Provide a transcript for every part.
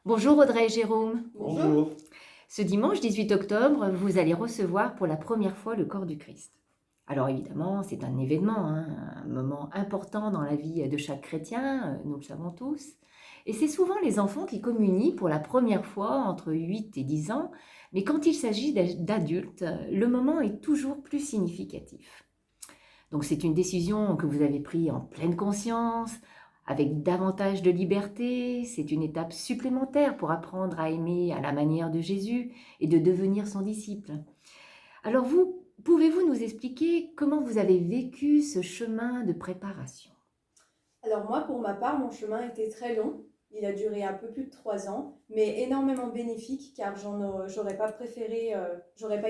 Bonjour Audrey et Jérôme. Bonjour. Ce dimanche 18 octobre, vous allez recevoir pour la première fois le corps du Christ. Alors évidemment, c'est un événement, un moment important dans la vie de chaque chrétien, nous le savons tous. Et c'est souvent les enfants qui communient pour la première fois entre 8 et 10 ans, mais quand il s'agit d'adultes, le moment est toujours plus significatif. Donc c'est une décision que vous avez prise en pleine conscience, avec davantage de liberté. C'est une étape supplémentaire pour apprendre à aimer à la manière de Jésus et de devenir son disciple. Alors vous, pouvez-vous nous expliquer comment vous avez vécu ce chemin de préparation? Alors moi, pour ma part, mon chemin était très long. Il a duré un peu plus de 3 ans, mais énormément bénéfique car j'aurais pas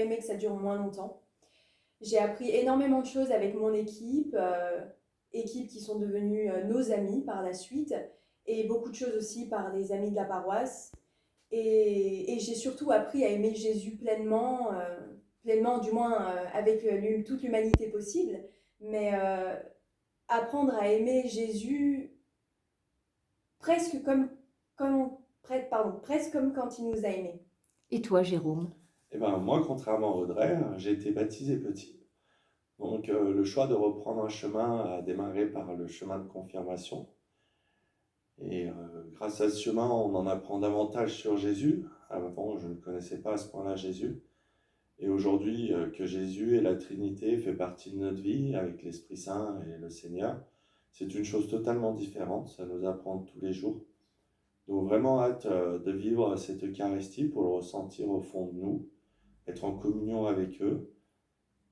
aimé que ça dure moins longtemps. J'ai appris énormément de choses avec mon équipe, équipe qui sont devenues nos amis par la suite, et beaucoup de choses aussi par des amis de la paroisse. Et j'ai surtout appris à aimer Jésus pleinement, pleinement du moins avec toute l'humanité possible, mais apprendre à aimer Jésus presque presque comme quand il nous a aimés. Et toi, Jérôme? Eh ben, moi, contrairement à Audrey, j'ai été baptisé petit. Donc, le choix de reprendre un chemin a démarré par le chemin de confirmation. Et grâce à ce chemin, on en apprend davantage sur Jésus. Avant, je ne connaissais pas à ce point-là Jésus. Et aujourd'hui, que Jésus et la Trinité fait partie de notre vie avec l'Esprit Saint et le Seigneur, c'est une chose totalement différente. Ça nous apprend tous les jours. Donc, vraiment hâte de vivre cette Eucharistie pour le ressentir au fond de nous, être en communion avec eux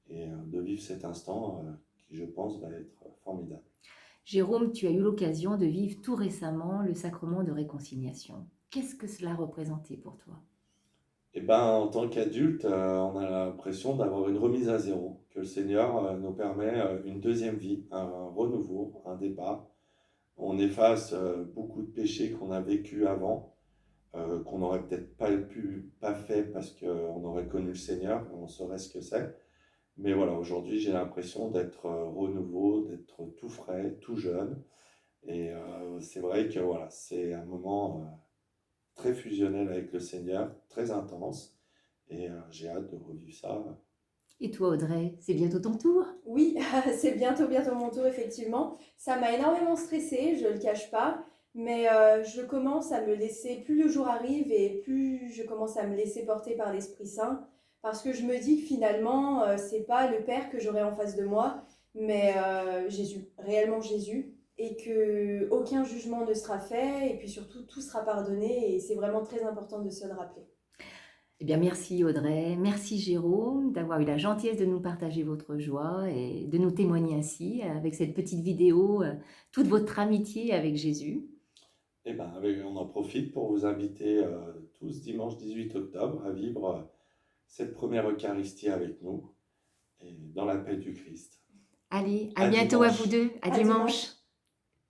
et de vivre cet instant qui, je pense, va être formidable. Jérôme, tu as eu l'occasion de vivre tout récemment le sacrement de réconciliation. Qu'est-ce que cela représentait pour toi? Et ben, en tant qu'adulte, on a l'impression d'avoir une remise à zéro, que le Seigneur nous permet une deuxième vie, un renouveau, un départ. On efface beaucoup de péchés qu'on a vécus avant, qu'on n'aurait peut-être pas fait parce qu'on aurait connu le Seigneur, on saurait ce que c'est. Mais voilà, aujourd'hui, j'ai l'impression d'être renouveau, d'être tout frais, tout jeune. Et c'est vrai que voilà, c'est un moment très fusionnel avec le Seigneur, très intense. Et j'ai hâte de revivre ça. Et toi, Audrey, c'est bientôt ton tour? Oui, c'est bientôt mon tour, effectivement. Ça m'a énormément stressée, je ne le cache pas, mais je commence à me laisser, plus le jour arrive et plus je commence à me laisser porter par l'Esprit Saint, parce que je me dis que finalement, c'est pas le Père que j'aurai en face de moi, mais Jésus, réellement Jésus, et que aucun jugement ne sera fait, et puis surtout, tout sera pardonné, et c'est vraiment très important de se le rappeler. Eh bien, merci Audrey, merci Jérôme d'avoir eu la gentillesse de nous partager votre joie et de nous témoigner ainsi, avec cette petite vidéo, toute votre amitié avec Jésus. Et ben, on en profite pour vous inviter tous dimanche 18 octobre à vivre cette première Eucharistie avec nous et dans la paix du Christ. Allez, à À bientôt à dimanche. vous deux, à À dimanche. dimanche.